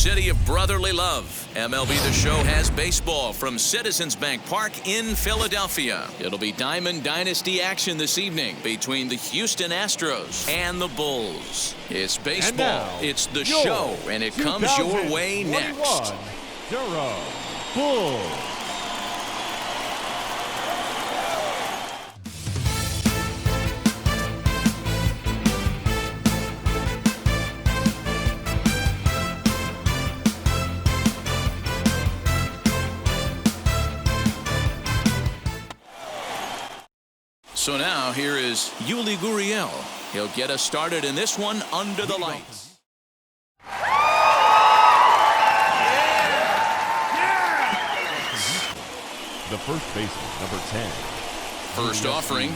city of brotherly love, MLB The Show has baseball from Citizens Bank Park in Philadelphia. It'll be Diamond Dynasty action this evening between the Houston Astros and the Bulls. It's baseball, it's The Show, and it comes your way next. Durham Bulls. So now here is Yuli Guriel. He'll get us started in this one under the lights. The first baseman, number 10. First offering.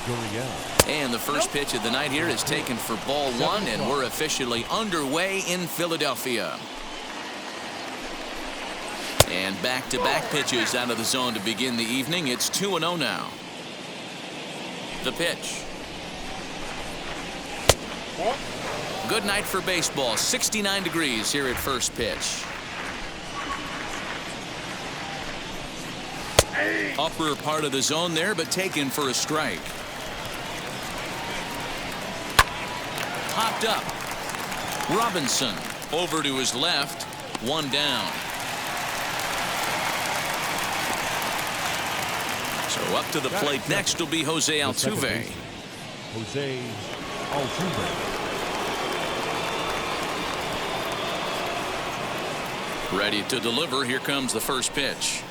Guriel. And the first pitch of the night here is taken for ball one, and we're officially underway in Philadelphia. And back-to-back pitches out of the zone to begin the evening. It's 2-0 now. The pitch. Good night for baseball. 69 degrees here at first pitch. Upper part of the zone there, but taken for a strike. Popped up. Robinson over to his left. One down. So up to the plate next will be Jose Altuve. Jose Altuve. Ready to deliver. Here comes the first pitch.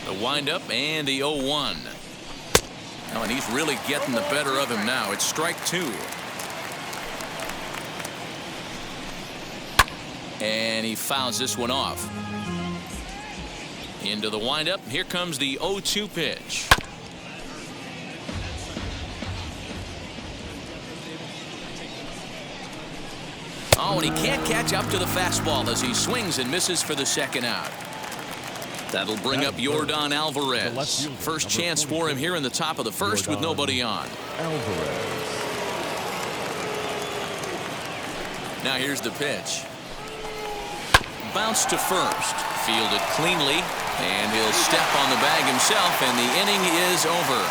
The windup and the 0-1. Oh, and he's really getting the better of him now. It's strike two. And he fouls this one off. Into the windup. Here comes the 0-2 pitch. Oh, and he can't catch up to the fastball as he swings and misses for the second out. That'll bring up Yordan Alvarez. First chance for him here in the top of the first with nobody on. Alvarez. Now here's the pitch. Bounce to first. Fielded cleanly. And he'll step on the bag himself, and the inning is over.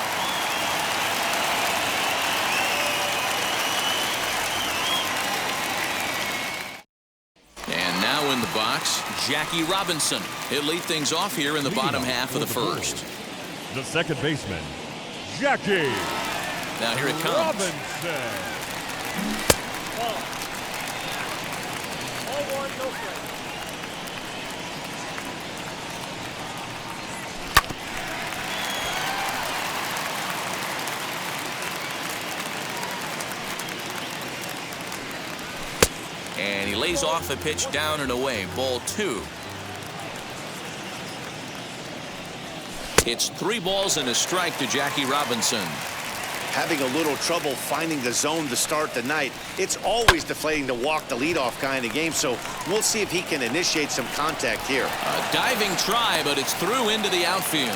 And now in the box, Jackie Robinson. He'll lead things off here in the bottom half of the first. The second baseman, Jackie. Now here it comes. Robinson. And he lays off the pitch down and away. Ball two. It's 3 balls and a strike to Jackie Robinson. Having a little trouble finding the zone to start the night. It's always deflating to walk the leadoff kind of game, so we'll see if he can initiate some contact here. A diving try, but it's through into the outfield.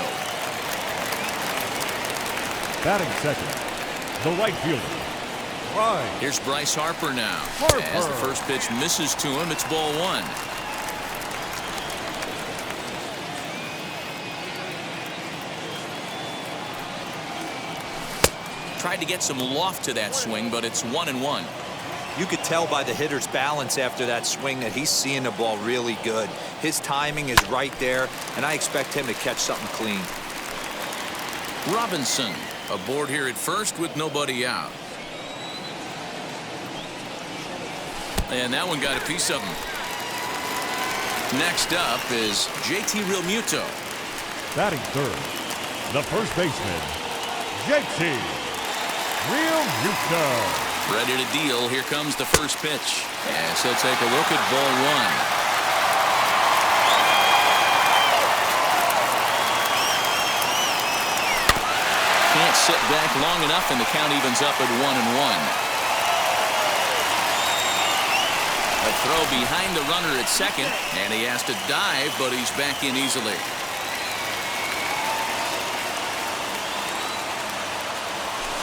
Batting second, the right fielder. Here's Bryce Harper now. Harper. As the first pitch misses to him, it's ball one. Tried to get some loft to that swing, but it's 1-1. You could tell by the hitter's balance after that swing that he's seeing the ball really good. His timing is right there, and I expect him to catch something clean. Robinson aboard here at first with nobody out. And that one got a piece of him. Next up is JT Realmuto. Batting third, the first baseman, JT Realmuto. Ready to deal. Here comes the first pitch. And so take a look at ball one. Can't sit back long enough, and the count evens up at 1-1. A throw behind the runner at second, and he has to dive, but he's back in easily.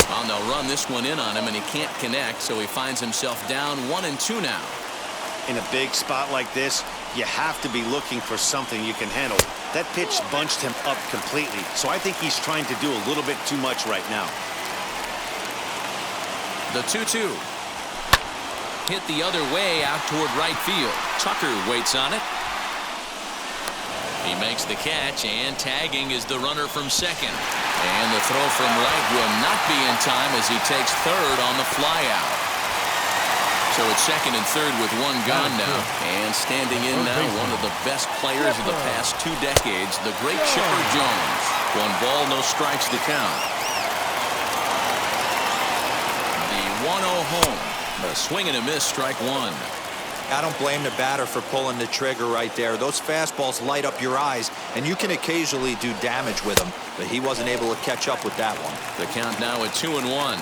On the run this one in on him, and he can't connect, so he finds himself down 1-2 now. In a big spot like this, you have to be looking for something you can handle. That pitch bunched him up completely, so I think he's trying to do a little bit too much right now. The 2-2. Hit the other way out toward right field. Tucker waits on it. He makes the catch, and tagging is the runner from second. And the throw from right will not be in time as he takes third on the flyout. So it's second and third with one gone now. And standing in now, one of the best players of the past 2 decades, the great Chipper Jones. 1 ball, no strikes to count. The 1-0 home. A swing and a miss, strike 1. I don't blame the batter for pulling the trigger right there. Those fastballs light up your eyes, and you can occasionally do damage with them, but he wasn't able to catch up with that one. The count now at 2-1.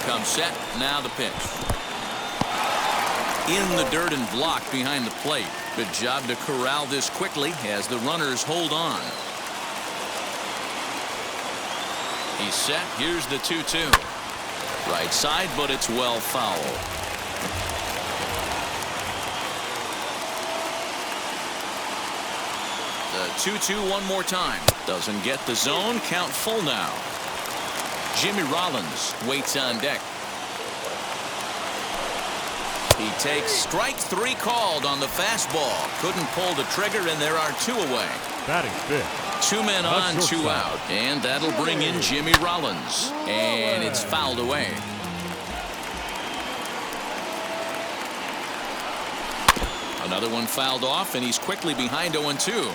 Comes set, now the pitch. In the dirt and blocked behind the plate. Good job to corral this quickly as the runners hold on. He's set, here's the 2-2. Right side, but it's well foul. The 2-2 one more time. Doesn't get the zone. Count full now. Jimmy Rollins waits on deck. He takes strike 3 called on the fastball. Couldn't pull the trigger, and there are 2 away. Batting fifth. 2 men on, 2 out. And that'll bring in Jimmy Rollins. And it's fouled away. Another one fouled off, and he's quickly behind 0-2.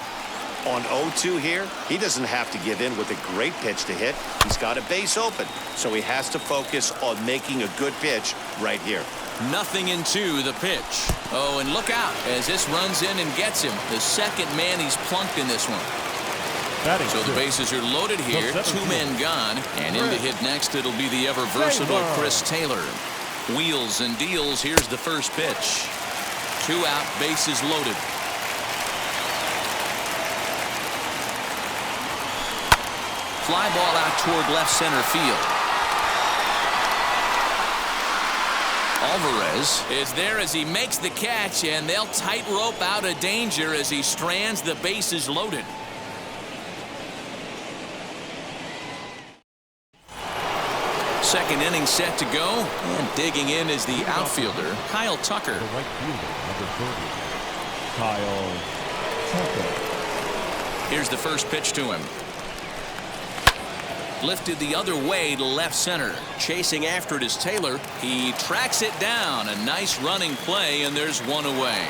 On 0-2 here, he doesn't have to give in with a great pitch to hit. He's got a base open, so he has to focus on making a good pitch right here. Nothing into the pitch. Oh, and look out as this runs in and gets him. The second man he's plunked in this one. So the bases are loaded here. 2 men gone. And in to hit next, it'll be the ever-versatile Chris Taylor. Wheels and deals. Here's the first pitch. 2 out, bases loaded. Fly ball out toward left center field. Alvarez is there as he makes the catch, and they'll tightrope out of danger as he strands the bases loaded. Second inning set to go, and digging in is the outfielder, Kyle Tucker. The right fielder, number 30, Kyle Tucker. Here's the first pitch to him. Lifted the other way to left center. Chasing after it is Taylor. He tracks it down. A nice running play, and there's 1 away.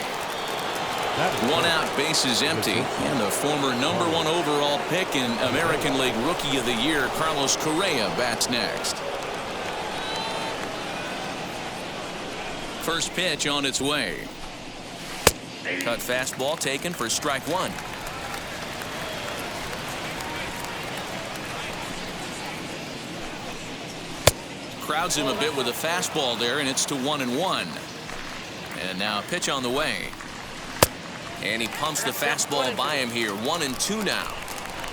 1 out, bases empty. And the former #1 overall pick in American League Rookie of the Year, Carlos Correa, bats next. First pitch on its way. Cut fastball taken for strike 1. Crowds him a bit with a fastball there, and it's to 1-1. And now a pitch on the way. And he pumps the fastball by him here. 1-2 now.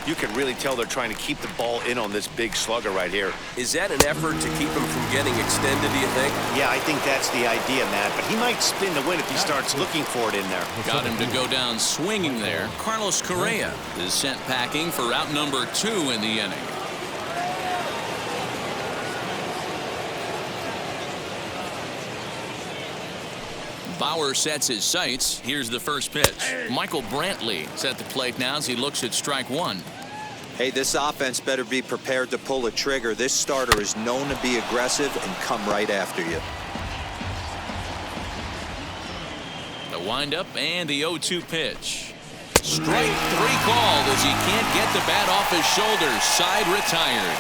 You can really tell they're trying to keep the ball in on this big slugger right here. Is that an effort to keep him from getting extended, do you think? Yeah, I think that's the idea, Matt. But he might spin the win if he starts looking for it in there. Got him to go down swinging there. Carlos Correa is sent packing for out number 2 in the inning. Bauer sets his sights. Here's the first pitch. Michael Brantley is at the plate now as he looks at strike 1. Hey, this offense better be prepared to pull a trigger. This starter is known to be aggressive and come right after you. The windup and the 0-2 pitch. Strike 3 called as he can't get the bat off his shoulders. Side retired.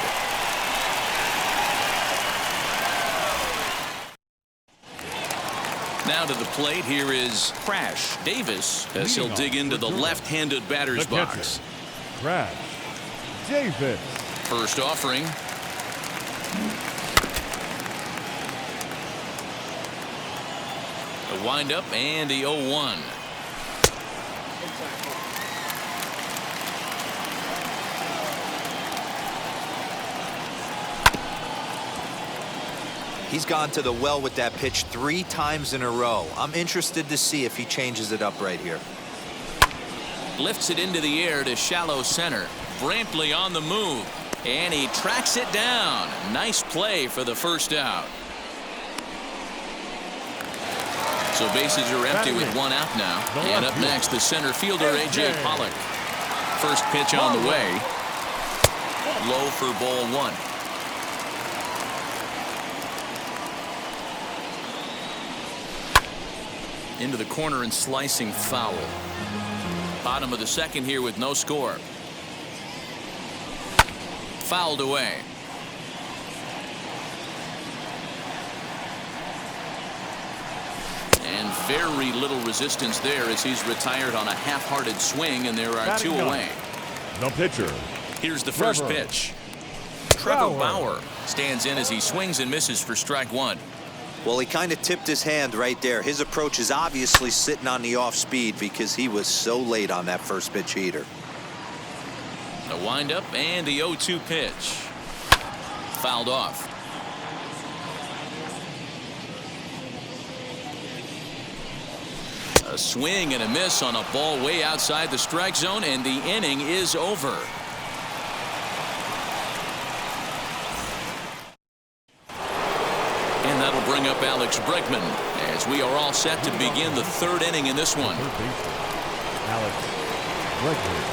Now to the plate, here is Crash Davis as he'll dig into the left-handed batter's box. Crash Davis. First offering. The windup and the 0-1. He's gone to the well with that pitch 3 times in a row. I'm interested to see if he changes it up right here. Lifts it into the air to shallow center. Brantley on the move, and he tracks it down. Nice play for the first out. So bases are empty with 1 out now. And up next, the center fielder, A.J. Pollock. First pitch on the way. Low for ball 1. Into the corner and slicing foul. Bottom of the second here with no score. Fouled away. And very little resistance there as he's retired on a half-hearted swing, and there are 2 away. No pitcher. Here's the first pitch. Trevor Bauer stands in as he swings and misses for strike 1. Well, he kind of tipped his hand right there. His approach is obviously sitting on the off speed because he was so late on that first pitch heater. The windup and the 0-2 pitch. Fouled off. A swing and a miss on a ball way outside the strike zone, and the inning is over. And that'll bring up Alex Bregman as we are all set to begin the 3rd inning in this one. Alex Bregman.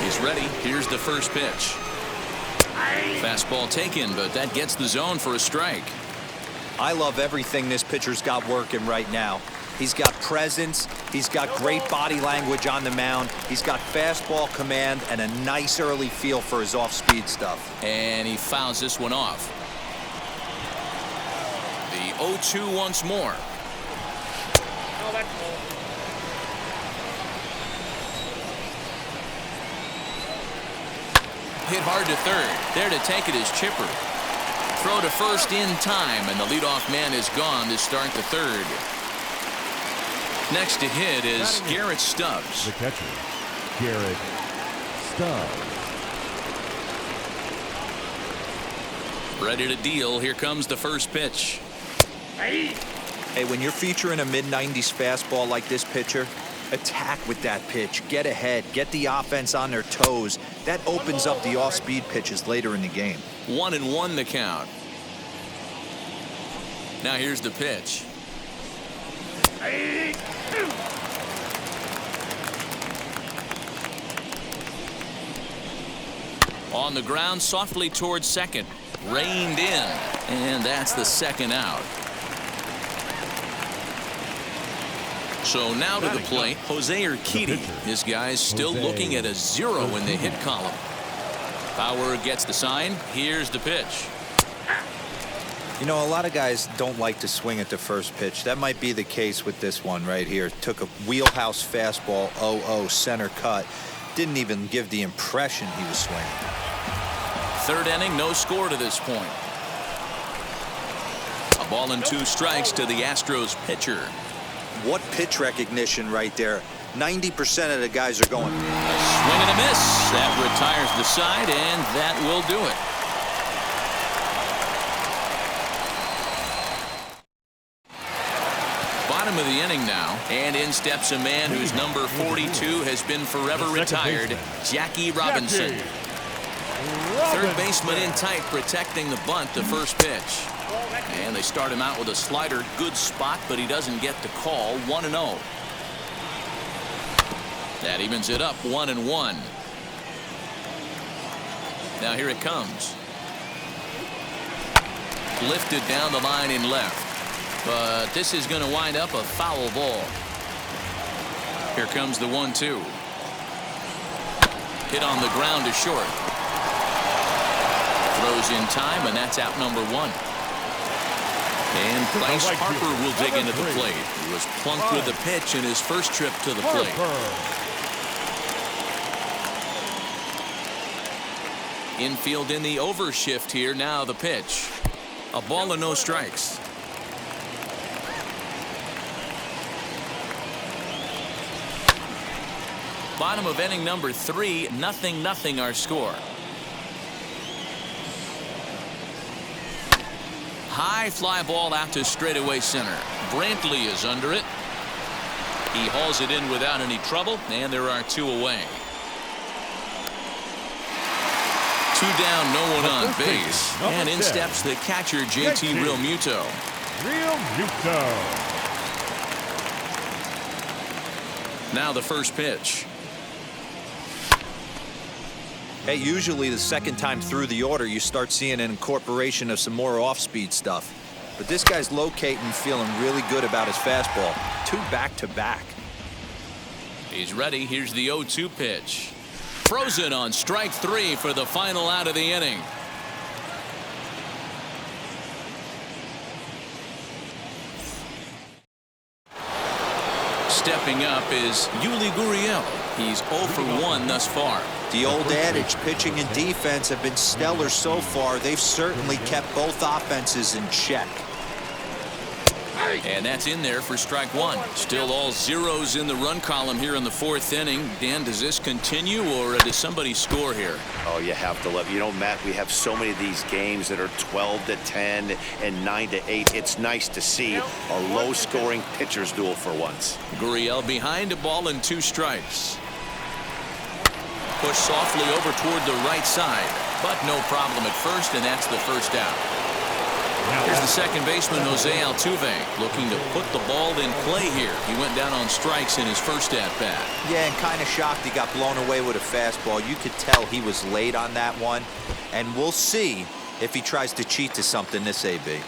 He's ready. Here's the first pitch. Fastball taken, but that gets the zone for a strike. I love everything this pitcher's got working right now. He's got presence. He's got great body language on the mound. He's got fastball command and a nice early feel for his off-speed stuff. And he fouls this one off. The 0-2 once more. Hit hard to third. There to take it is Chipper. Throw to first in time, and the leadoff man is gone to start the 3rd. Next to hit is Garrett Stubbs. The catcher, Garrett Stubbs. Ready to deal. Here comes the first pitch. Hey, when you're featuring a mid-90s fastball like this pitcher, attack with that pitch. Get ahead. Get the offense on their toes. That opens up the off-speed pitches later in the game. 1-1 the count. Now here's the pitch. On the ground, softly towards second. Reined in. And that's the 2nd out. So now to the plate, Jose Urquidy. His guys still looking at a 0 in the hit column. Bauer gets the sign. Here's the pitch. You know, a lot of guys don't like to swing at the first pitch. That might be the case with this one right here. Took a wheelhouse fastball, 0-0 center cut. Didn't even give the impression he was swinging. 3rd inning, no score to this point. A ball and 2 strikes to the Astros pitcher. What pitch recognition right there. 90% of the guys are going. A swing and a miss. That retires the side, and that will do it. Bottom of the inning now, and in steps a man whose number 42 has been forever retired, Jackie Robinson. 3rd baseman in tight, protecting the bunt, the first pitch. And they start him out with a slider. Good spot, but he doesn't get the call. 1-0. That evens it up. 1-1. Now here it comes. Lifted down the line in left. But this is going to wind up a foul ball. Here comes the 1-2. Hit on the ground to short. Throws in time, and that's out number 1. And Bryce Harper will dig into the plate. He was plunked with the pitch in his first trip to the plate. Infield in the overshift here. Now the pitch. A ball and no strikes. Bottom of inning number 3. 0-0 our score. high fly ball out to straightaway center. Brantley is under it. He hauls it in without any trouble, and there are 2 away. 2 down, no one on base. And in steps the catcher, JT Realmuto. Now the first pitch. Hey, usually the second time through the order, you start seeing an incorporation of some more off-speed stuff. But this guy's locating, feeling really good about his fastball. 2 back-to-back. He's ready. Here's the 0-2 pitch. Frozen on strike 3 for the final out of the inning. Stepping up is Yuli Guriel. He's 0 for 1 thus far. The old adage, pitching and defense have been stellar so far. They've certainly kept both offenses in check. And that's in there for strike 1. Still all zeros in the run column here in the 4th inning. Dan, does this continue, or does somebody score here? Oh, you have to love. You know, Matt, we have so many of these games that are 12-10 and 9-8. It's nice to see a low-scoring pitcher's duel for once. Guriel behind a ball and 2 strikes. Push softly over toward the right side, but no problem at first, and that's the first out. Here's the second baseman, Jose Altuve, looking to put the ball in play here. He went down on strikes in his first at-bat. Yeah, and kind of shocked he got blown away with a fastball. You could tell he was late on that one, and we'll see if he tries to cheat to something this AB.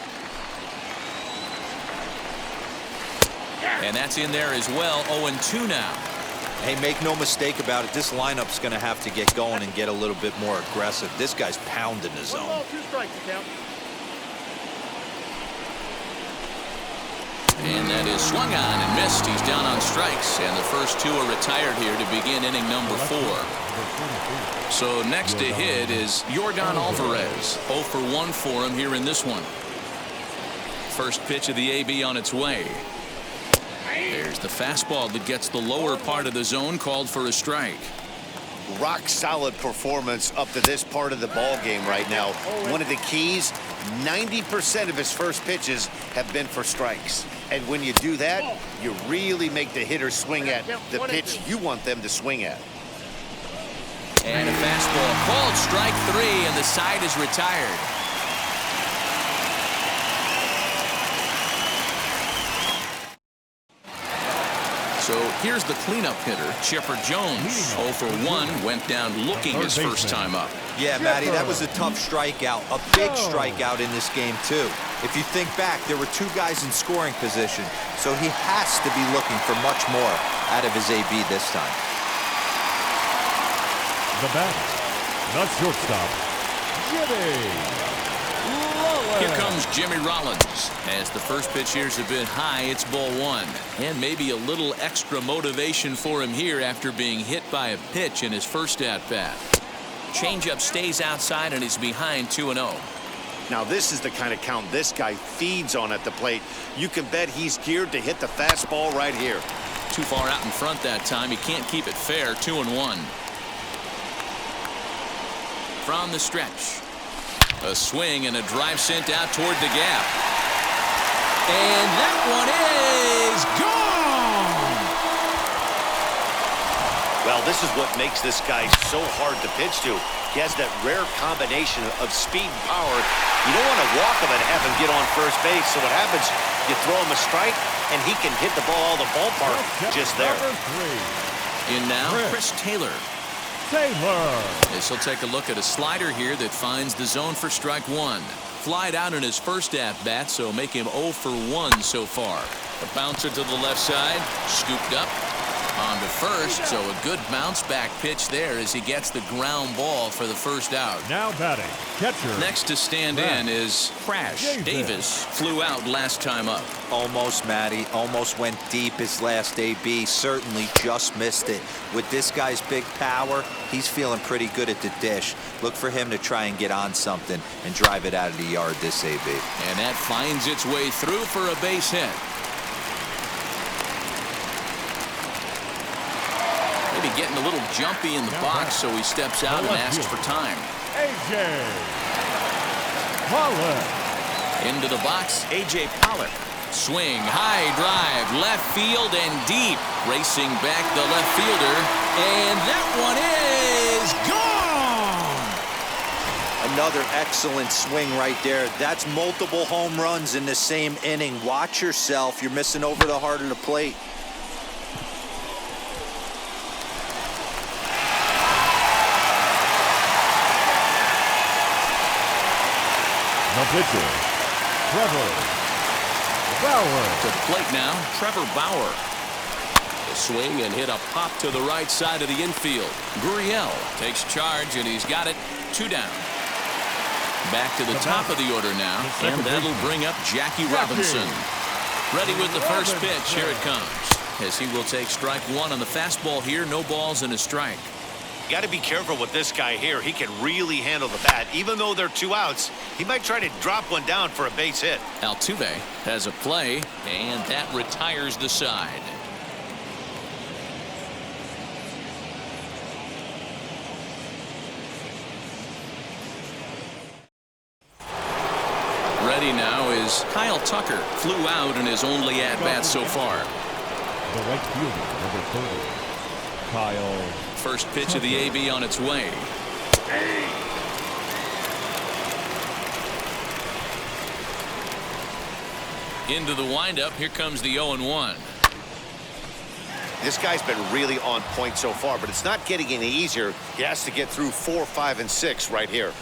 And that's in there as well. 0-2 now. Hey, make no mistake about it, this lineup's going to have to get going and get a little bit more aggressive. This guy's pounding the zone. 2 strikes, count. And that is swung on and missed. He's down on strikes, and the first 2 are retired here to begin inning number 4. So next to hit is Yordan Alvarez. 0 for 1 for him here in this one. First pitch of the AB on its way. There's the fastball that gets the lower part of the zone, called for a strike. Rock solid performance up to this part of the ball game right now. One of the keys, 90% of his first pitches have been for strikes. And when you do that, you really make the hitter swing at the pitch you want them to swing at. And a fastball called strike 3, and the side is retired. So here's the cleanup hitter, Chipper Jones. 0 for 1, went down looking his first time up. Yeah, Matty, that was a tough strikeout, a big strikeout in this game, too. If you think back, there were 2 guys in scoring position, so he has to be looking for much more out of his AB this time. The batter, the shortstop, Jimmy. Here comes Jimmy Rollins. As the first pitch here's a bit high, it's ball 1. And maybe a little extra motivation for him here after being hit by a pitch in his first at-bat. Changeup stays outside, and he's behind 2-0. Now this is the kind of count this guy feeds on at the plate. You can bet he's geared to hit the fastball right here. Too far out in front that time. He can't keep it fair. 2-1. From the stretch. A swing and a drive sent out toward the gap. And that one is gone! Well, this is what makes this guy so hard to pitch to. He has that rare combination of speed and power. You don't want to walk him and have him get on first base. So what happens, you throw him a strike, and he can hit the ball all the ballpark just there. In now, Chris Taylor. This will take a look at a slider here that finds the zone for strike 1. Flied out in his first at-bat, so make him 0 for 1 so far. A bouncer to the left side, scooped up on to first, so a good bounce back pitch there as he gets the ground ball for the first out. Now batting, catcher. Next to stand in is Crash Davis. Flew out last time up. Almost, Matty. Almost went deep his last AB. Certainly just missed it. With this guy's big power, he's feeling pretty good at the dish. Look for him to try and get on something and drive it out of the yard this AB. And that finds its way through for a base hit. Maybe getting a little jumpy in the box, so he steps out and asks for time. A.J. Rollins. Into the box, A.J. Pollock. Swing, high drive, left field and deep. Racing back the left fielder. And that one is gone! Another excellent swing right there. That's multiple home runs in the same inning. Watch yourself. You're missing over the heart of the plate. The pitcher, Trevor Bauer. To the plate now, Trevor Bauer. The swing and hit a pop to the right side of the infield. Guriel takes charge, and he's got it. 2 down. Back to the top of the order now, and that'll bring up Jackie Robinson. Ready with the first pitch. Here it comes. As he will take strike 1 on the fastball here. No balls and a strike. You got to be careful with this guy here. He can really handle the bat. Even though they're 2 outs, he might try to drop one down for a base hit. Altuve has a play, and that retires the side. Ready now is Kyle Tucker. Flew out in his only at-bat so far. The right fielder, number 30, Kyle. First pitch of the AB on its way. Into the windup. Here comes the 0-1. This guy's been really on point so far, but it's not getting any easier. He has to get through 4, 5, and 6 right here.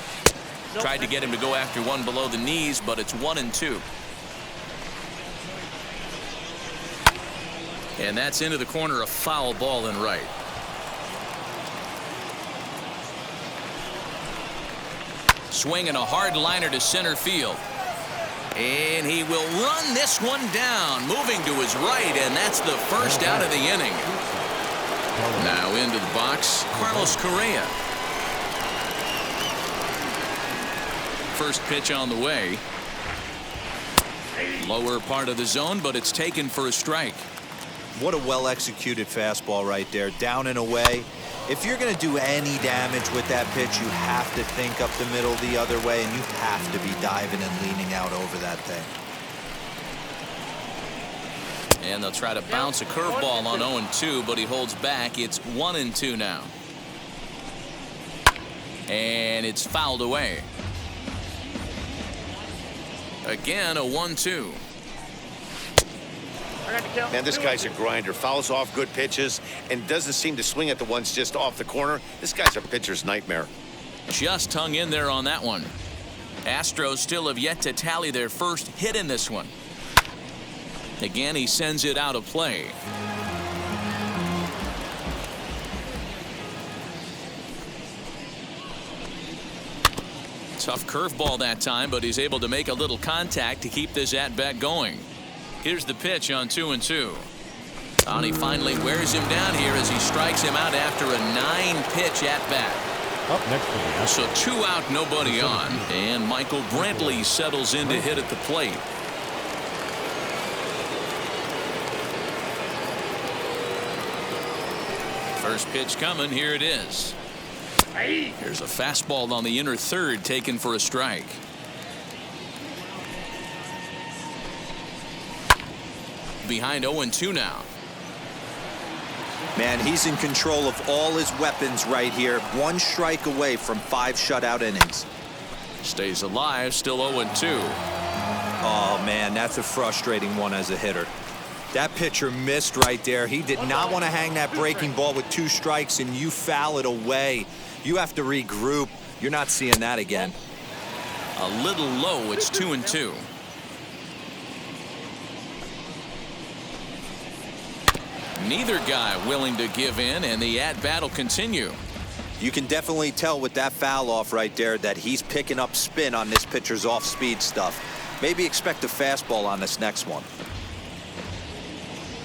Tried to get him to go after one below the knees, but it's 1-2. And that's into the corner, a foul ball and right. Swinging a hard liner to center field. And he will run this one down, moving to his right, and that's the first out of the inning. Now into the box, Carlos Correa. First pitch on the way. Lower part of the zone, but it's taken for a strike. What a well-executed fastball right there. Down and away. If you're going to do any damage with that pitch, you have to think up the middle the other way, and you have to be diving and leaning out over that thing. And they'll try to bounce a curveball on 0-2, but he holds back. It's 1-2 now. And it's fouled away. Again, a 1-2. Man, this guy's a grinder. Fouls off good pitches and doesn't seem to swing at the ones just off the corner. This guy's a pitcher's nightmare. Just hung in there on that one. Astros still have yet to tally their first hit in this one. Again, he sends it out of play. Tough curveball that time, but he's able to make a little contact to keep this at-bat going. Here's the pitch on 2-2. And he finally wears him down here as he strikes him out after a 9-pitch at-bat. Up next for the Astros. So 2 out, nobody on. And Michael Brantley settles in to hit at the plate. First pitch coming. Here it is. Here's a fastball on the inner third, taken for a strike. Behind 0-2 now. Man, he's in control of all his weapons right here. 1 strike away from 5 shutout innings. Stays alive, still 0-2. Oh, man, that's a frustrating one as a hitter. That pitcher missed right there. He did not want to hang that breaking ball with 2 strikes, and you foul it away. You have to regroup. You're not seeing that again. A little low. It's 2-2. Neither guy willing to give in, and the at-bat will continue. You can definitely tell with that foul off right there that he's picking up spin on this pitcher's off-speed stuff. Maybe expect a fastball on this next one.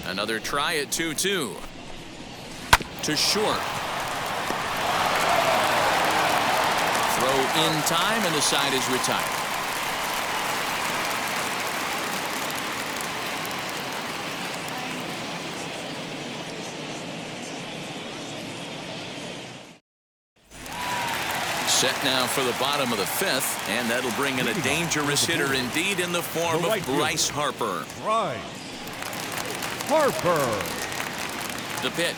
Another try at 2-2. To short. Throw in time, and the side is retired. Set now for the bottom of the 5th, and that'll bring in a dangerous hitter indeed in the form of Bryce Harper. Bryce Harper. The pitch.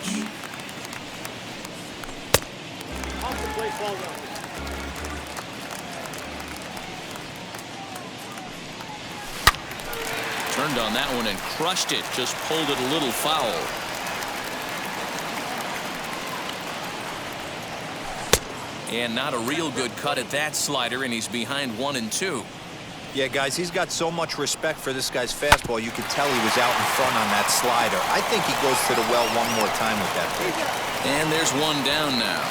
Turned on that one and crushed it. Just pulled it a little foul. And not a real good cut at that slider, and he's behind 1-2. Yeah, guys, he's got so much respect for this guy's fastball. You could tell he was out in front on that slider. I think he goes to the well one more time with that pitch. And there's one down now.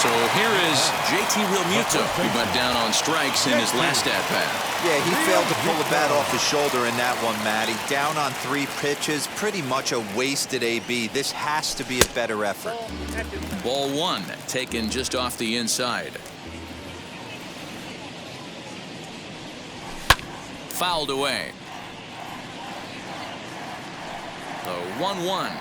So here is JT Realmuto, who went down on strikes in his last at-bat. Yeah, he failed to pull the bat off his shoulder in that one, Matty. Down on 3 pitches, pretty much a wasted AB. This has to be a better effort. Ball 1, taken just off the inside. Fouled away. The 1-1.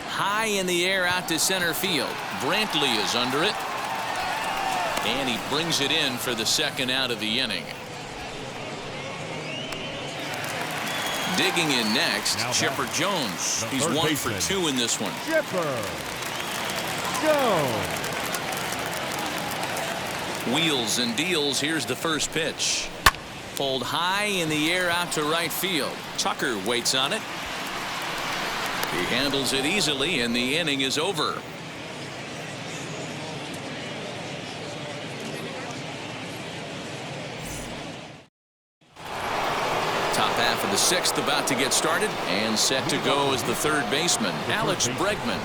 High in the air out to center field. Brantley is under it. And he brings it in for the second out of the inning. Digging in next, Chipper Jones. He's 1 for 2 in this one. Chipper Jones. Wheels and deals. Here's the first pitch. Pulled high in the air out to right field. Tucker waits on it. He handles it easily, and the inning is over. Top half of the 6th about to get started, and set to go as the third baseman, Alex Bregman.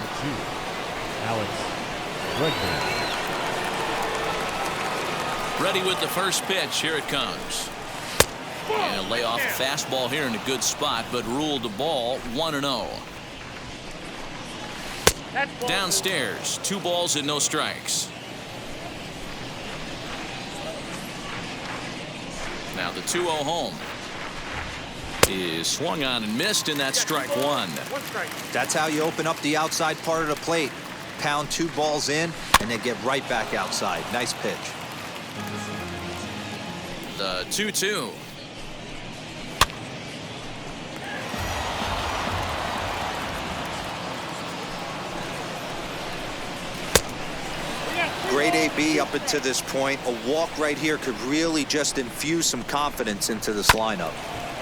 Alex Bregman. Ready with the first pitch. Here it comes. And a lay off a fastball here in a good spot, but ruled the ball 1-0. Downstairs, 2 balls and no strikes. Now the 2-0 home is swung on and missed, and that's strike 1. That's how you open up the outside part of the plate. Pound 2 balls in, and then get right back outside. Nice pitch. The 2-2. Great AB up until this point. A walk right here could really just infuse some confidence into this lineup.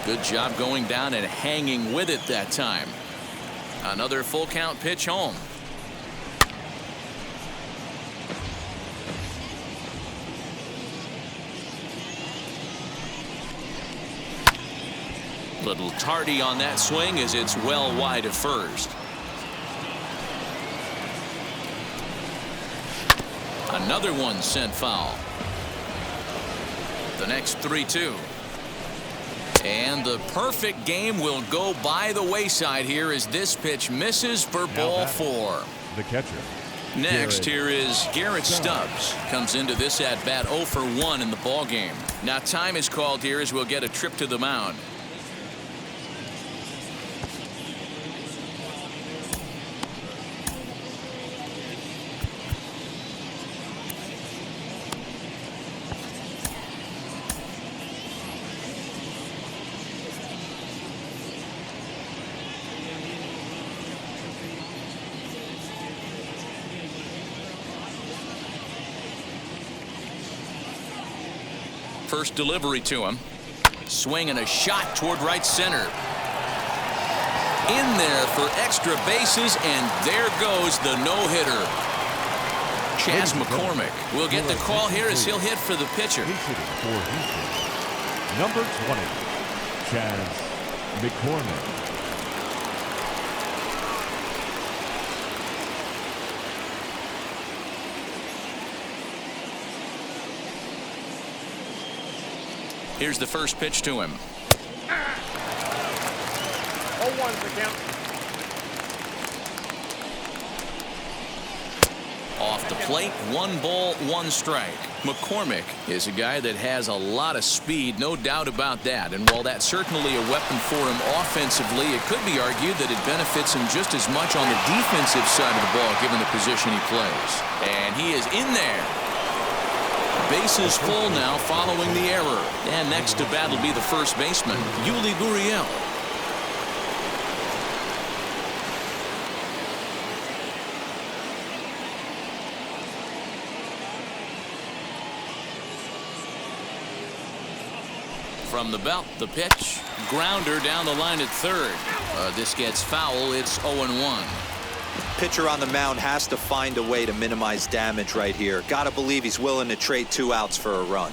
Good job going down and hanging with it that time. Another full count pitch home. Little tardy on that swing as it's well wide of first. Another one sent foul. The next 3-2. And the perfect game will go by the wayside here as this pitch misses for ball 4. The catcher. Next, here is Garrett Stubbs. Comes into this at bat 0 for 1 in the ball game. Now time is called here as we'll get a trip to the mound. First delivery to him. Swing and a shot toward right center. In there for extra bases, and there goes the no-hitter. Chas McCormick will get the call here as he'll hit for the pitcher. Number 20, Chas McCormick. Here's the first pitch to him. 0-1 for count. Off the plate, 1 ball, 1 strike. McCormick is a guy that has a lot of speed, no doubt about that. And while that's certainly a weapon for him offensively, it could be argued that it benefits him just as much on the defensive side of the ball, given the position he plays. And he is in there. Bases full now following the error. And next to bat will be the first baseman, Yuli Guriel. From the belt, the pitch. Grounder down the line at third. This gets foul. It's 0-1. Pitcher on the mound has to find a way to minimize damage right here. Gotta believe he's willing to trade 2 outs for a run.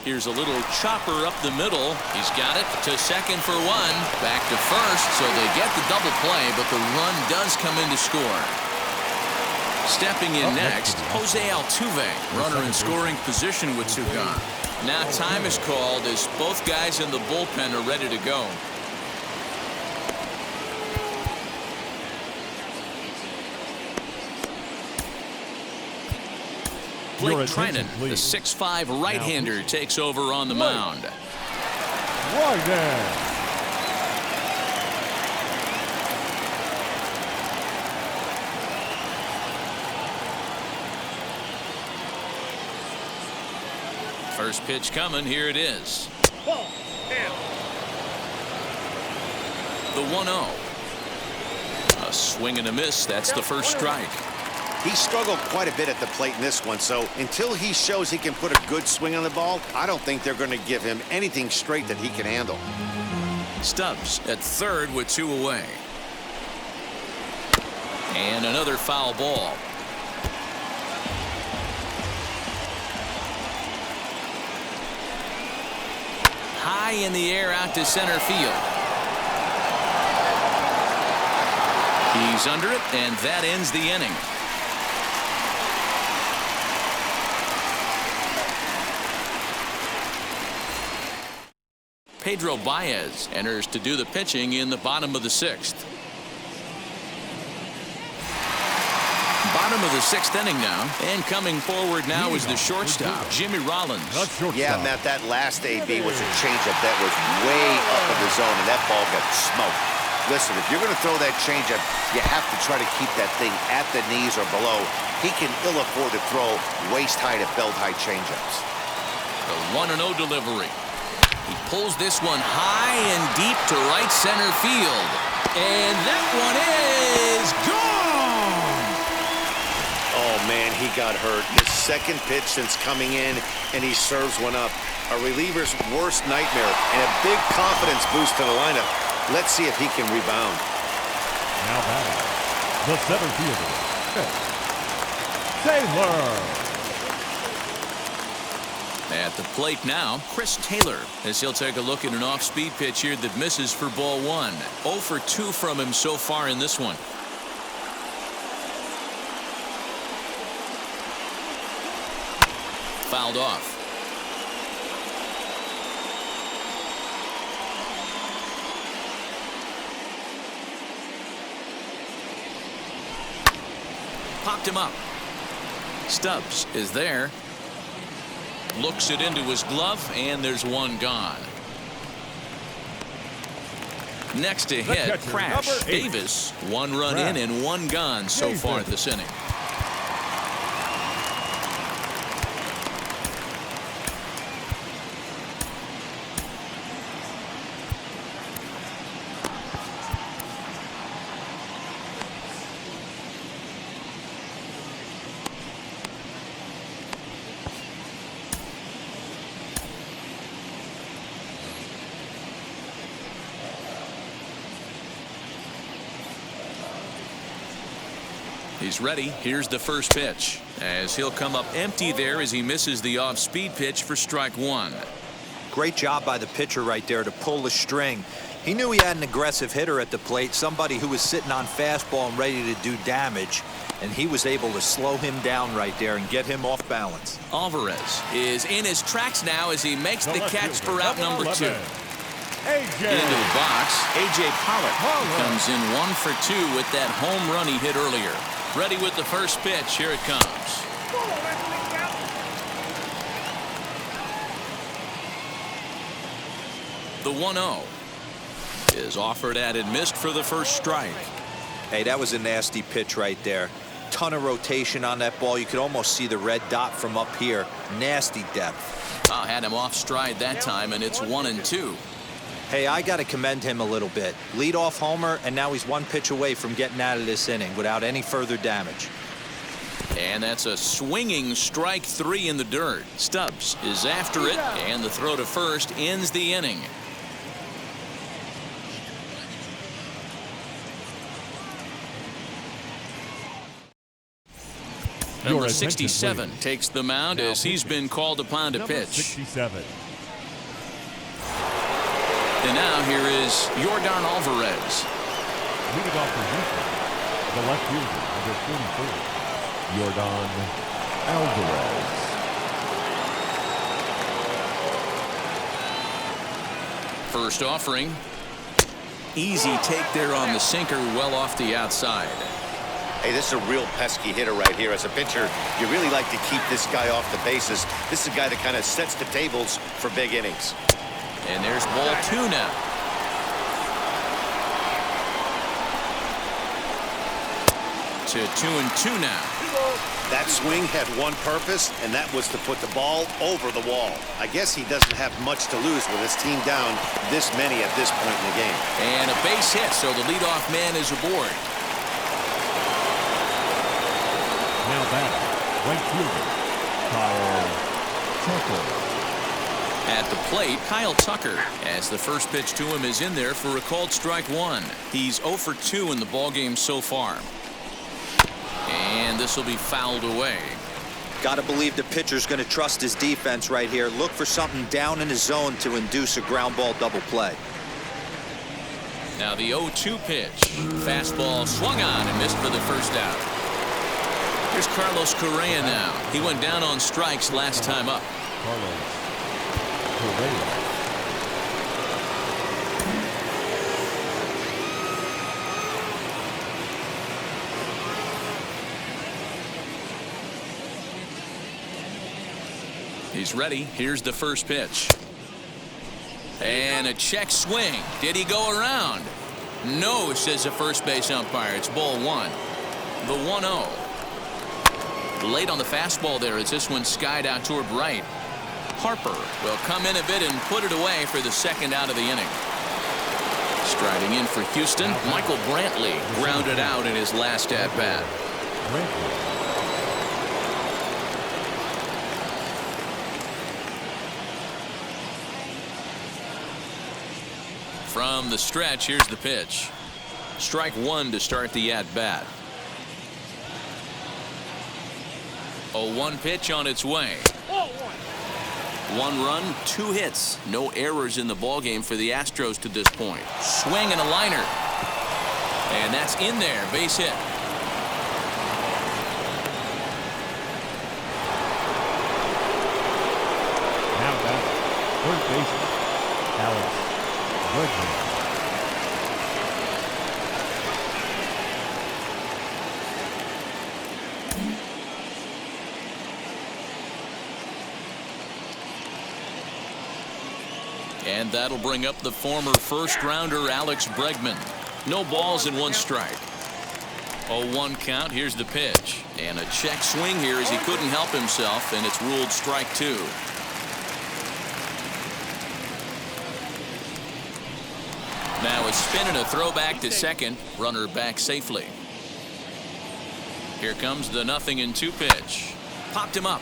Here's a little chopper up the middle. He's got it to second for 1. Back to first, so they get the double play, but the run does come in to score. Stepping in next, Jose Altuve. Runner in scoring position with 2 gone. Now time is called as both guys in the bullpen are ready to go. Blake Trinan, the 6'5" right-hander, takes over on the mound. First pitch coming. Here it is. The 1-0. A swing and a miss. That's the first strike. He struggled quite a bit at the plate in this one, so until he shows he can put a good swing on the ball, I don't think they're going to give him anything straight that he can handle. Stubbs at third with 2 away. And another foul ball. High in the air out to center field. He's under it, and that ends the inning. Pedro Baez enters to do the pitching in the bottom of the 6th. Bottom of the 6th inning now, and coming forward now is the shortstop, Jimmy Rollins. Yeah, Matt, that last AB was a changeup that was way up in the zone, and that ball got smoked. Listen, if you're going to throw that changeup, you have to try to keep that thing at the knees or below. He can ill afford to throw waist-high to belt-high changeups. The 1-0 delivery. He pulls this one high and deep to right center field. And that one is gone! Oh, man, he got hurt. His second pitch since coming in, and he serves one up. A reliever's worst nightmare and a big confidence boost to the lineup. Let's see if he can rebound. Now batting, the center fielder, Taylor. At the plate now, Chris Taylor, as he'll take a look at an off-speed pitch here that misses for ball 1. 0 for 2 from him so far in this one. Fouled off. Popped him up. Stubbs is there. Looks it into his glove, and there's one gone. Next to hit, Crash Davis. 1 run in and 1 gone so far this inning. He's ready. Here's the first pitch, as he'll come up empty there as he misses the off-speed pitch for strike 1. Great job by the pitcher right there to pull the string. He knew he had an aggressive hitter at the plate, somebody who was sitting on fastball and ready to do damage, and he was able to slow him down right there and get him off balance. Alvarez is in his tracks now as he makes the catch for out number 2. Into the box, A.J. Pollock comes in 1 for 2 with that home run he hit earlier. Ready with the first pitch. Here it comes. The 1-0 is offered at and missed for the first strike. Hey, that was a nasty pitch right there. Ton of rotation on that ball. You could almost see the red dot from up here. Nasty depth. Had him off stride that time, and it's 1-2. Hey, I got to commend him a little bit. Leadoff homer, and now he's one pitch away from getting out of this inning without any further damage. And that's a swinging strike 3 in the dirt. Stubbs is after it, and the throw to first ends the inning. Number 67 takes the mound as he's been called upon to pitch. 67. And now here is Yordan Alvarez. Leading off for Houston, the left fielder, number 44, Yordan Alvarez. First offering. Easy take there on the sinker, well off the outside. Hey, this is a real pesky hitter right here. As a pitcher, you really like to keep this guy off the bases. This is a guy that kind of sets the tables for big innings. And there's ball 2 now. To 2-2 now. That swing had one purpose, and that was to put the ball over the wall. I guess he doesn't have much to lose with his team down this many at this point in the game. And a base hit, so the leadoff man is aboard. Now back, right fielder, Kyle Tucker. At the plate, Kyle Tucker, as the first pitch to him is in there for a called strike 1. He's 0 for 2 in the ballgame so far. And this will be fouled away. Got to believe the pitcher's going to trust his defense right here. Look for something down in his zone to induce a ground ball double play. Now the 0-2 pitch. Fastball swung on and missed for the first out. Here's Carlos Correa now. He went down on strikes last time up. Carlos Correa. He's ready. Here's the first pitch. And a check swing. Did he go around? No, says the first base umpire. It's ball 1. The 1-0. Late on the fastball there as this one skied out toward right. Harper will come in a bit and put it away for the second out of the inning. Striding in for Houston, Michael Brantley grounded out in his last at-bat. From the stretch, here's the pitch. Strike 1 to start the at-bat. 0-1 pitch on its way. 1 run, 2 hits. No errors in the ballgame for the Astros to this point. Swing and a liner. And that's in there. Base hit. Now back, third baseman, Alex Bregman. And that'll bring up the former first-rounder Alex Bregman. No balls and 1 strike. 0-1 count. Here's the pitch. And a check swing here as he couldn't help himself, and it's ruled strike 2. Now a spin and a throwback to second. Runner back safely. Here comes the 0-2 pitch. Popped him up.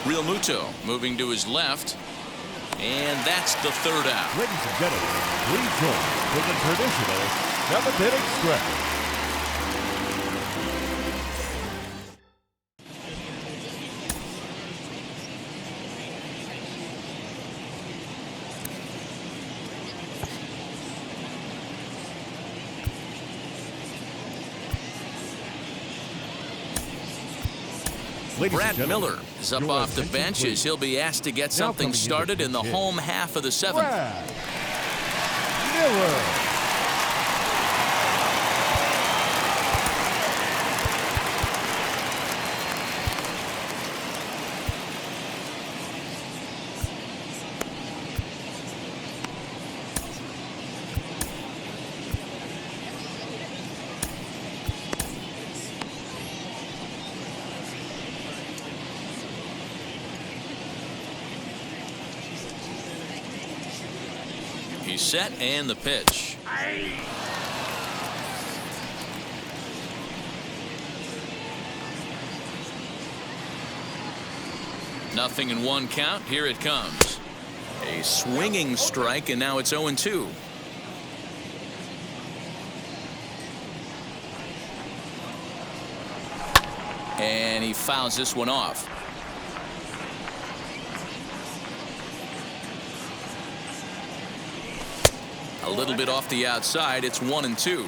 Real Muto moving to his left. And that's the third out. Ladies and gentlemen, please join for the traditional 7th inning stretch. Brad Miller is up off the bench as he'll be asked to get something started in the home half of the 7th. Brad Miller. He's set and the pitch. Nothing in one count. Here it comes. A swinging strike, and now it's 0-2. And he fouls this one off. A little bit off the outside. It's 1-2.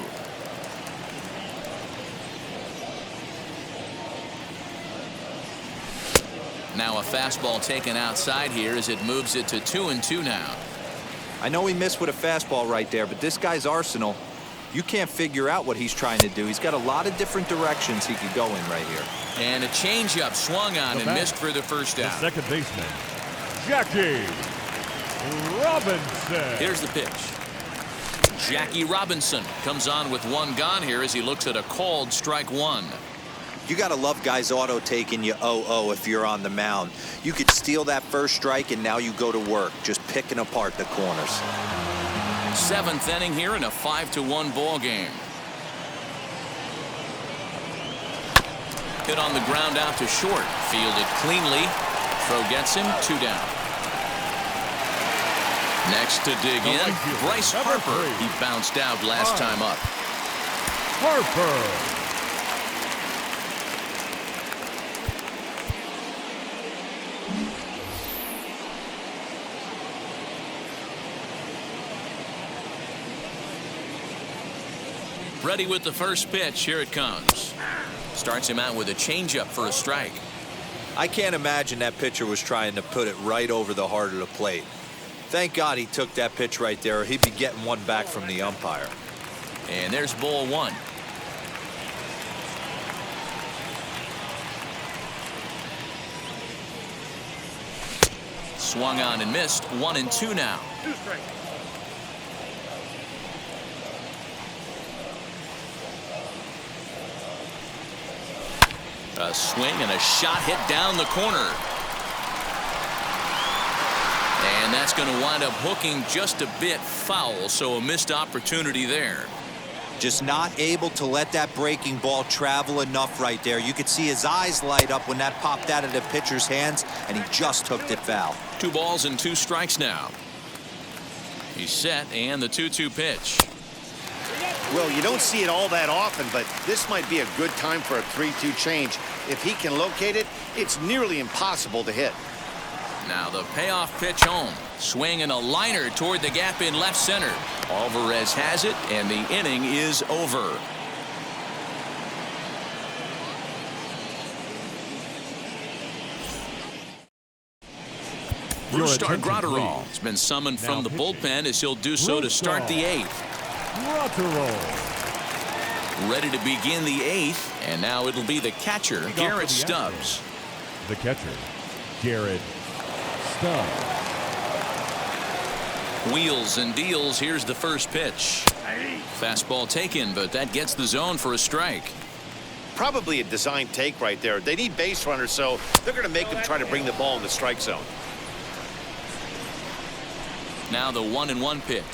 Now a fastball taken outside here as it moves it to 2-2 now. I know he missed with a fastball right there, but this guy's arsenal, you can't figure out what he's trying to do. He's got a lot of different directions he could go in right here. And a changeup swung on and missed for the first out. The second baseman, Jackie Robinson. Here's the pitch. Jackie Robinson comes on with one gone here as he looks at a called strike one. You got to love guys auto taking you 0-0 if you're on the mound. You could steal that first strike and now you go to work just picking apart the corners. Seventh inning here in a 5-1 ball game. Hit on the ground out to short. Fielded cleanly. Throw gets him. 2 down. Next to dig in, Bryce Harper. He bounced out last time up. Harper. Ready with the first pitch. Here it comes. Starts him out with a changeup for a strike. I can't imagine that pitcher was trying to put it right over the heart of the plate. Thank God he took that pitch right there, or he'd be getting one back from the umpire. And there's ball one. Swung on and missed. 1-2 now. A swing and a shot hit down the corner. And that's going to wind up hooking just a bit foul, so a missed opportunity there. Just not able to let that breaking ball travel enough right there. You could see his eyes light up when that popped out of the pitcher's hands, and he just hooked it foul. 2 balls and 2 strikes now. He's set, and the 2-2 pitch. Well, you don't see it all that often, but this might be a good time for a 3-2 change. If he can locate it, it's nearly impossible to hit. Now the payoff pitch home. Swing and a liner toward the gap in left center. Alvarez has it, and the inning is over. Brustar Gratterall has been summoned from the bullpen as he'll do so to start the 8th. Ready to begin the 8th, and now it'll be the catcher, Garrett Stubbs. The catcher, Garrett Stubbs. Wheels and deals. Here's the first pitch. Fastball taken, but that gets the zone for a strike. Probably a design take right there. They need base runners, so they're going to make them try to bring the ball in the strike zone. Now the 1-1 pitch.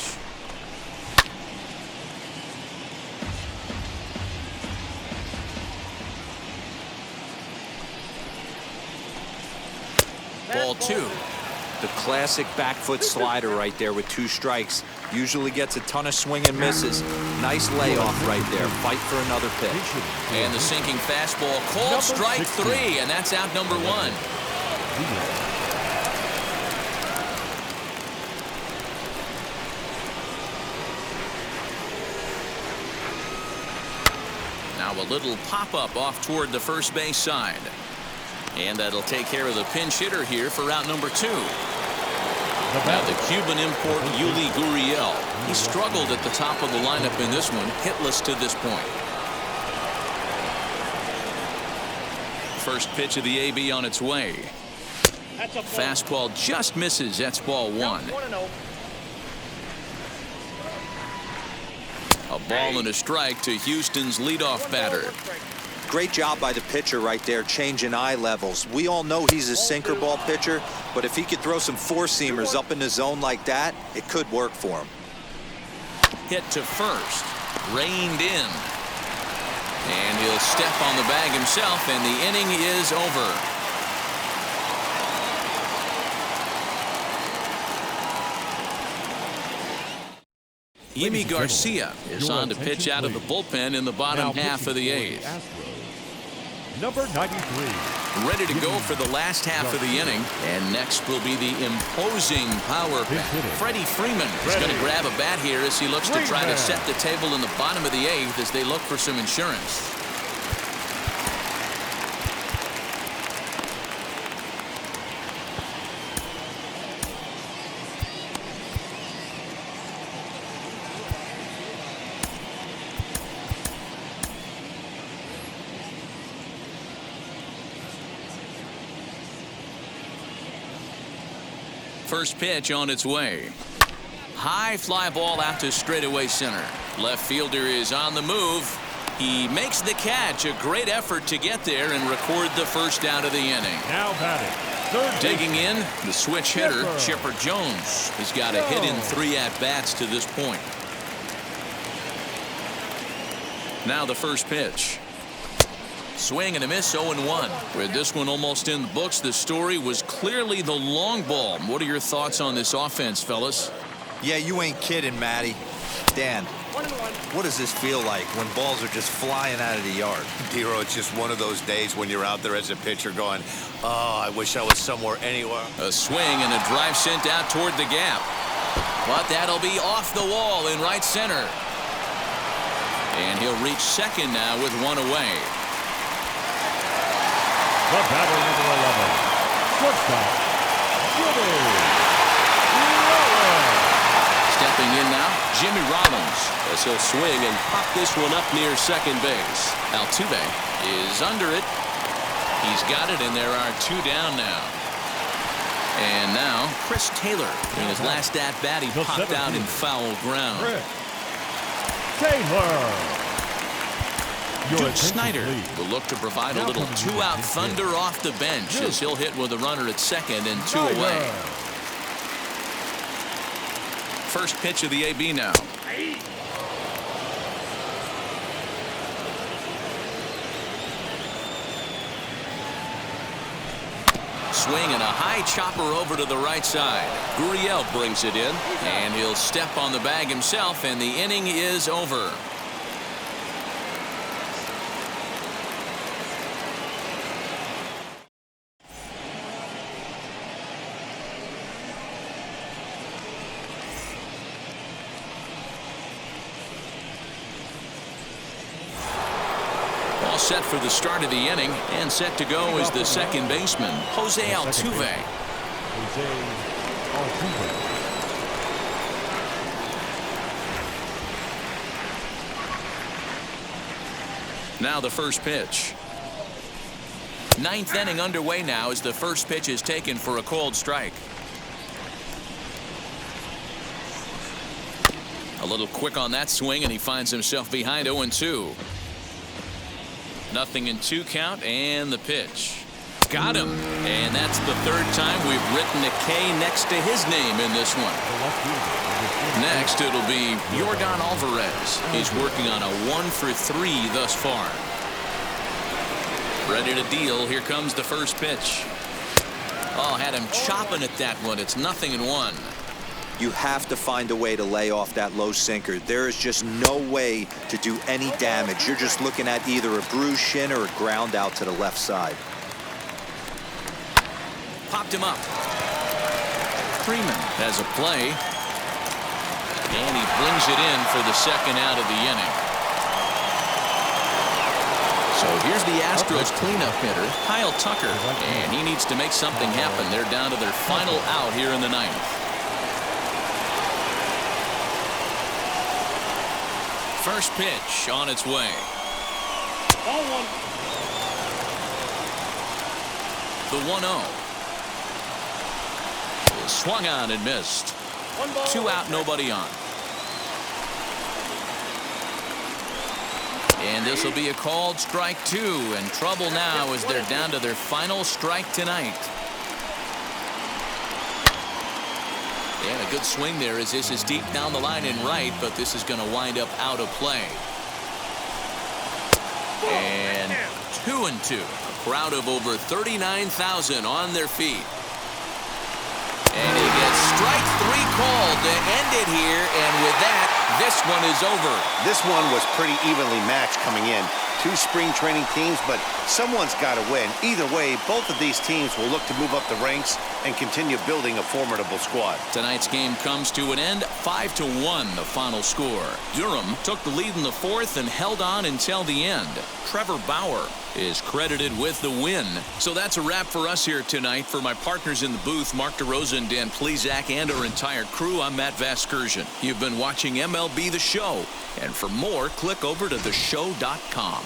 Ball 2. The classic back foot slider right there with 2 strikes. Usually gets a ton of swing and misses. Nice layoff right there. Fight for another pitch. And the sinking fastball called strike 3, and that's out number 1. Now a little pop-up off toward the first base side. And that'll take care of the pinch hitter here for out number 2. Now the Cuban import Yuli Guriel. He struggled at the top of the lineup in this one, hitless to this point. First pitch of the AB on its way. Fastball just misses. That's ball 1. A ball and a strike to Houston's leadoff batter. Great job by the pitcher right there, changing eye levels. We all know he's a sinker ball pitcher, but if he could throw some 4-seamers up in the zone like that, it could work for him. hit to first. Reined in. And he'll step on the bag himself, and the inning is over. Yuli Garcia is on to pitch out of the bullpen in the bottom half of the eighth. Number 93. Ready to go for the last half of the inning. And next will be the imposing power bat. Freddie Freeman is going to grab a bat here as he looks to try to set the table in the bottom of the eighth as they look for some insurance. First pitch on its way. High fly ball out to straightaway center. Left fielder is on the move. He makes the catch. A great effort to get there and record the first out of the inning. Now batting. Third digging in, the switch hitter, Chipper Jones, has got a hit in 3 at-bats to this point. Now the first pitch. Swing and a miss, 0-1. With this one almost in the books, the story was clearly the long ball. What are your thoughts on this offense, fellas? Yeah, you ain't kidding, Matty. Dan, what does this feel like when balls are just flying out of the yard? Dero, it's just one of those days when you're out there as a pitcher going, oh, I wish I was somewhere, anywhere. A swing and a drive sent out toward the gap. But that'll be off the wall in right center. And he'll reach second now with 1 away. The batter, number 11. Shortstop, Yuli Guriel. Stepping in now, Jimmy Rollins, as he'll swing and pop this one up near second base. Altuve is under it. He's got it, and there are 2 down now. And now, Chris Taylor, in his last at-bat, he popped out in foul ground. Taylor. Duke Snyder will look to provide a little 2-out thunder off the bench as he'll hit with a runner at second and 2 away. First pitch of the AB now. Swing and a high chopper over to the right side. Guriel brings it in, and he'll step on the bag himself, and the inning is over. All set for the start of the inning, and set to go is the second baseman, Jose Altuve. Now the first pitch. 9th inning underway now as the first pitch is taken for a called strike. A little quick on that swing, and he finds himself behind 0-2. 0-2 count, and the pitch. Got him. And that's the 3rd time we've written a K next to his name in this one. Next, it'll be Yordan Alvarez. He's working on a 1-for-3 thus far. Ready to deal. Here comes the first pitch. Oh, had him chopping at that one. It's 0-1. You have to find a way to lay off that low sinker. There is just no way to do any damage. You're just looking at either a bruised shin or a ground out to the left side. Popped him up. Freeman has a play. And he brings it in for the second out of the inning. So here's the Astros cleanup hitter, Kyle Tucker. And he needs to make something happen. They're down to their final out here in the 9th. First pitch on its way. Ball 1. The 1-0. Swung on and missed. 1 ball. 2 out, nobody on. And this will be a called strike 2, and trouble now as they're down to their final strike tonight. And a good swing there as this is deep down the line in right, but this is going to wind up out of play. And 2-2. A crowd of over 39,000 on their feet. And he gets strike 3 called to end it here, and with that, this one is over. This one was pretty evenly matched coming in. 2 spring training teams, but someone's got to win. Either way, both of these teams will look to move up the ranks and continue building a formidable squad. Tonight's game comes to an end, 5-1 the final score. Durham took the lead in the 4th and held on until the end. Trevor Bauer is credited with the win. So that's a wrap for us here tonight. For my partners in the booth, Mark DeRosa and Dan Plesac, and our entire crew, I'm Matt Vasgersian. You've been watching MLB The Show. And for more, click over to theshow.com.